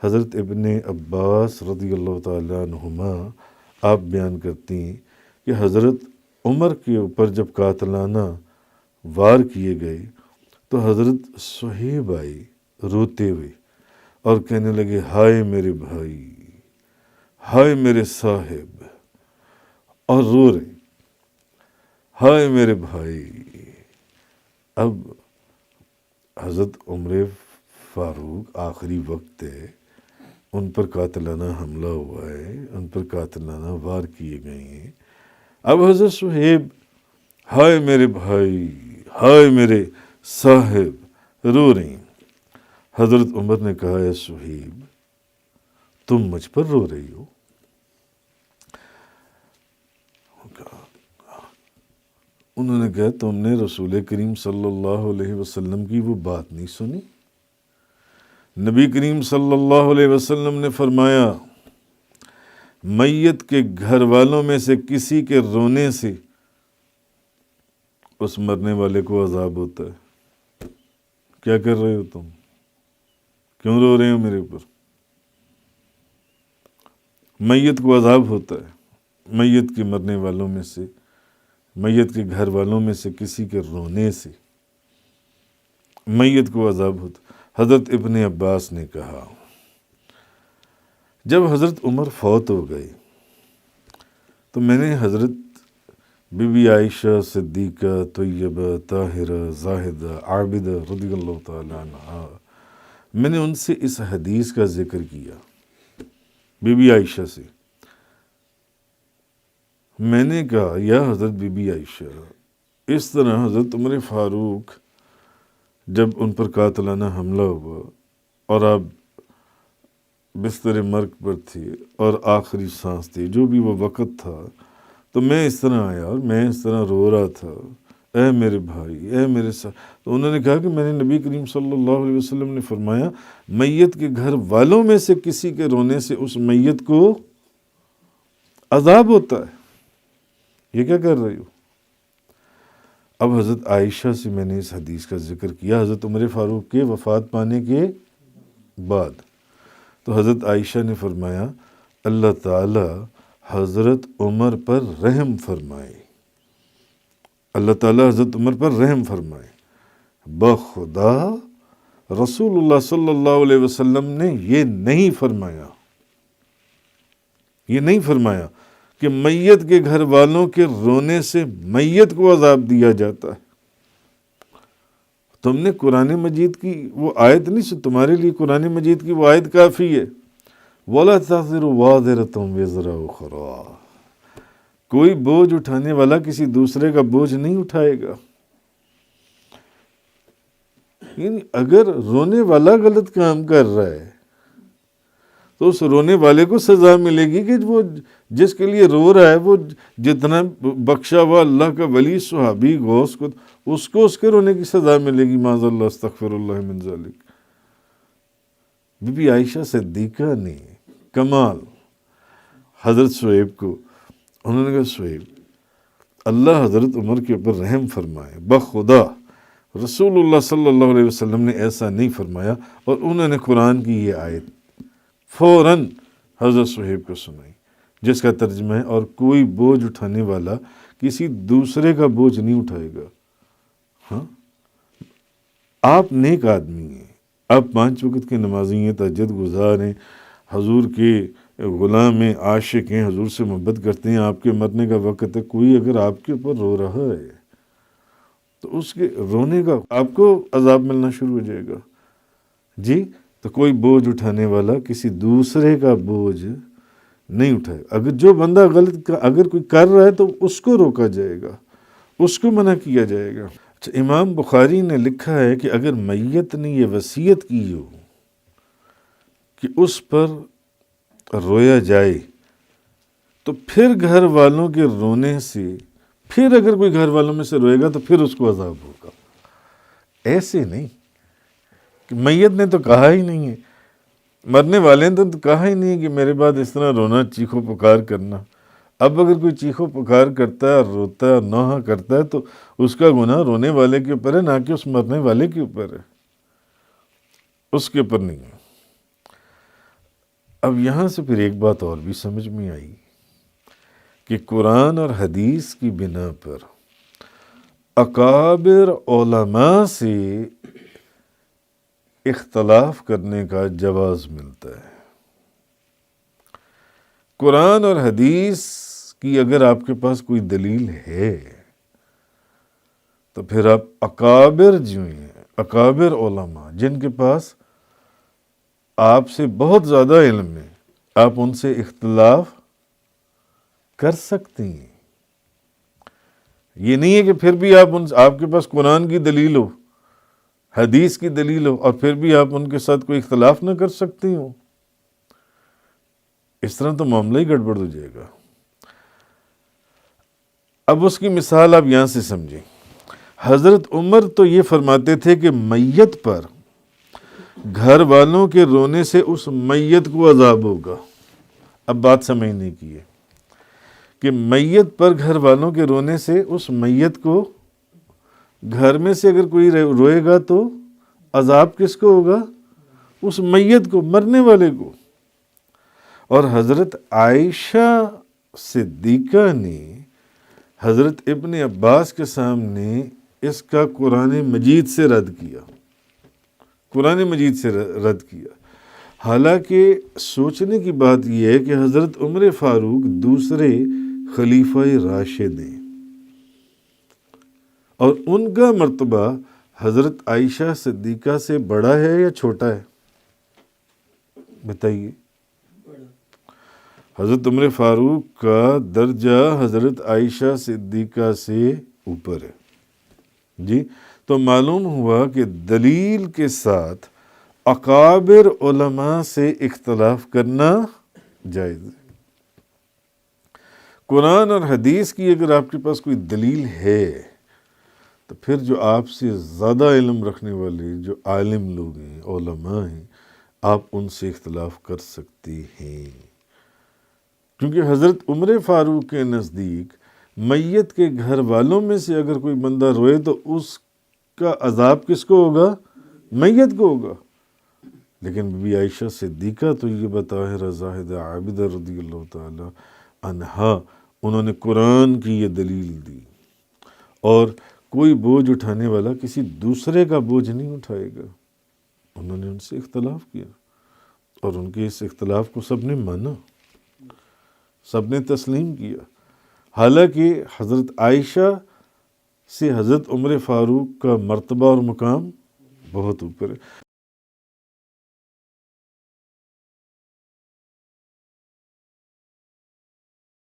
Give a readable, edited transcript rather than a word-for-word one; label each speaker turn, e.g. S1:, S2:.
S1: حضرت ابن عباس رضی اللہ تعالیٰ عنہما آپ بیان کرتی ہیں کہ حضرت عمر کے اوپر جب قاتلانہ وار کیے گئے تو حضرت صہیب آئی روتے ہوئے اور کہنے لگے ہائے میرے بھائی، ہائے میرے صاحب، اور رو رہے ہائے میرے بھائی۔ اب حضرت عمر فاروق آخری وقت ہے، ان پر قاتلانہ حملہ ہوا ہے، ان پر قاتلانہ وار کیے گئے ہیں۔ اب حضرت صہیب ہائے میرے بھائی، ہائے میرے صاحب رو رہی ہیں۔ حضرت عمر نے کہا اے صہیب تم مجھ پر رو رہی ہو؟ انہوں نے کہا تم نے رسول کریم صلی اللہ علیہ وسلم کی وہ بات نہیں سنی؟ نبی کریم صلی اللہ علیہ وسلم نے فرمایا میت کے گھر والوں میں سے کسی کے رونے سے اس مرنے والے کو عذاب ہوتا ہے۔ کیا کر رہے ہو تم؟ کیوں رو رہے ہو میرے اوپر؟ میت کو عذاب ہوتا ہے، میت کے مرنے والوں میں سے، میت کے گھر والوں میں سے کسی کے رونے سے میت کو عذاب ہوتا۔ حضرت ابن عباس نے کہا جب حضرت عمر فوت ہو گئے تو میں نے حضرت بی بی عائشہ صدیقہ طیبہ طاہرہ زاہدہ عابدہ رضی اللہ تعالیٰ عنہا، میں نے ان سے اس حدیث کا ذکر کیا۔ بی بی عائشہ سے میں نے کہا یا حضرت بی بی عائشہ، اس طرح حضرت عمر فاروق جب ان پر قاتلانہ حملہ ہوا اور آپ بستر مرگ پر تھے اور آخری سانس تھی، جو بھی وہ وقت تھا، تو میں اس طرح آیا اور میں اس طرح رو رہا تھا اے میرے بھائی، اے میرے ساتھ۔ تو انہوں نے کہا کہ میں نے نبی کریم صلی اللہ علیہ وسلم نے فرمایا میت کے گھر والوں میں سے کسی کے رونے سے اس میت کو عذاب ہوتا ہے۔ یہ کیا کر رہی ہو؟ اب حضرت عائشہ سے میں نے اس حدیث کا ذکر کیا حضرت عمر فاروق کے وفات پانے کے بعد، تو حضرت عائشہ نے فرمایا اللہ تعالی حضرت عمر پر رحم فرمائے، اللہ تعالی حضرت عمر پر رحم فرمائے۔ بخدا رسول اللہ صلی اللہ علیہ وسلم نے یہ نہیں فرمایا، یہ نہیں فرمایا کہ میت کے گھر والوں کے رونے سے میت کو عذاب دیا جاتا ہے۔ تم نے قرآن مجید کی وہ آیت نہیں سنی؟ تمہارے لیے قرآن مجید کی وہ آیت کافی ہے، وَلَا تَزِرُ وَازِرَةٌ وِزْرَ أُخْرَىٰ، کوئی بوجھ اٹھانے والا کسی دوسرے کا بوجھ نہیں اٹھائے گا۔ یعنی اگر رونے والا غلط کام کر رہا ہے تو اس رونے والے کو سزا ملے گی کہ وہ جس کے لیے رو رہا ہے، وہ جتنا بخشا ہوا اللہ کا ولی صحابی غوث کو اس کے رونے کی سزا ملے گی۔ معاذ اللہ استغفر اللہ من ذالک۔ بی بی عائشہ صدیقہ نے کمال حضرت صہیب کو، انہوں نے کہا صہیب اللہ حضرت عمر کے اوپر رحم فرمائے، بخدا رسول اللہ صلی اللہ علیہ وسلم نے ایسا نہیں فرمایا۔ اور انہوں نے قرآن کی یہ آیت فوراً حضرت صہیب کو سنائی جس کا ترجمہ ہے اور کوئی بوجھ اٹھانے والا کسی دوسرے کا بوجھ نہیں اٹھائے گا۔ ہاں آپ نیک آدمی ہیں، آپ 5 وقت کے نمازی ہیں، تہجد گزار ہیں، حضور کے غلام ہیں، عاشق ہیں، حضور سے محبت کرتے ہیں، آپ کے مرنے کا وقت ہے، کوئی اگر آپ کے اوپر رو رہا ہے تو اس کے رونے کا آپ کو عذاب ملنا شروع ہو جائے گا۔ جی تو کوئی بوجھ اٹھانے والا کسی دوسرے کا بوجھ نہیں اٹھائے۔ اگر جو بندہ غلط اگر کوئی کر رہا ہے تو اس کو روکا جائے گا، اس کو منع کیا جائے گا۔ اچھا، امام بخاری نے لکھا ہے کہ اگر میت نے یہ وصیت کی ہو کہ اس پر رویا جائے تو پھر گھر والوں کے رونے سے، پھر اگر کوئی گھر والوں میں سے روئے گا تو پھر اس کو عذاب ہوگا۔ ایسے نہیں کہ میت نے تو کہا ہی نہیں ہے، مرنے والے نے تو کہا ہی نہیں کہ میرے بعد اس طرح رونا، چیخو پکار کرنا۔ اب اگر کوئی چیخو پکار کرتا ہے اور روتا ہے اور نوحہ کرتا ہے تو اس کا گناہ رونے والے کے اوپر ہے، نہ کہ اس مرنے والے کے اوپر ہے، اس کے اوپر نہیں ہے۔ اب یہاں سے پھر ایک بات اور بھی سمجھ میں آئی کہ قرآن اور حدیث کی بنا پر اکابر علماء سے اختلاف کرنے کا جواز ملتا ہے۔ قرآن اور حدیث کی اگر آپ کے پاس کوئی دلیل ہے تو پھر آپ اکابر جو ہیں، اکابر علماء جن کے پاس آپ سے بہت زیادہ علم ہے، آپ ان سے اختلاف کر سکتے ہیں۔ یہ نہیں ہے کہ پھر بھی آپ کے پاس قرآن کی دلیل ہو، حدیث کی دلیل ہو، اور پھر بھی آپ ان کے ساتھ کوئی اختلاف نہ کر سکتے ہو۔ اس طرح تو معاملہ ہی گڑبڑ ہو جائے گا۔ اب اس کی مثال آپ یہاں سے سمجھیں۔ حضرت عمر تو یہ فرماتے تھے کہ میت پر گھر والوں کے رونے سے اس میت کو عذاب ہوگا۔ اب بات سمجھنے کی ہے کہ میت پر گھر والوں کے رونے سے اس میت کو، گھر میں سے اگر کوئی روئے گا تو عذاب کس کو ہوگا؟ اس میت کو، مرنے والے کو۔ اور حضرت عائشہ صدیقہ نے حضرت ابن عباس کے سامنے اس کا قرآن مجید سے رد کیا، قرآن مجید سے رد کیا۔ حالانکہ سوچنے کی بات یہ ہے کہ حضرت عمر فاروق دوسرے خلیفہ راشد ہیں، اور ان کا مرتبہ حضرت عائشہ صدیقہ سے بڑا ہے یا چھوٹا ہے؟ بتائیے۔ حضرت عمر فاروق کا درجہ حضرت عائشہ صدیقہ سے اوپر ہے جی۔ تو معلوم ہوا کہ دلیل کے ساتھ اکابر علماء سے اختلاف کرنا جائز ہے۔ قرآن اور حدیث کی اگر آپ کے پاس کوئی دلیل ہے تو پھر جو آپ سے زیادہ علم رکھنے والے جو عالم لوگ ہیں، علماء ہیں، آپ ان سے اختلاف کر سکتے ہیں۔ کیونکہ حضرت عمر فاروق کے نزدیک میت کے گھر والوں میں سے اگر کوئی بندہ روئے تو اس کا عذاب کس کو ہوگا؟ میت کو ہوگا۔ لیکن بی بی عائشہ صدیقہ تو یہ بطاہرہ زاہدہ عابدہ رضی اللہ تعالی عنہا، انہوں نے قرآن کی یہ دلیل دی، اور کوئی بوجھ اٹھانے والا کسی دوسرے کا بوجھ نہیں اٹھائے گا۔ انہوں نے ان سے اختلاف کیا، اور ان کے اس اختلاف کو سب نے مانا، سب نے تسلیم کیا۔ حالانکہ حضرت عائشہ سے حضرت عمر فاروق کا مرتبہ اور مقام بہت اوپر ہے۔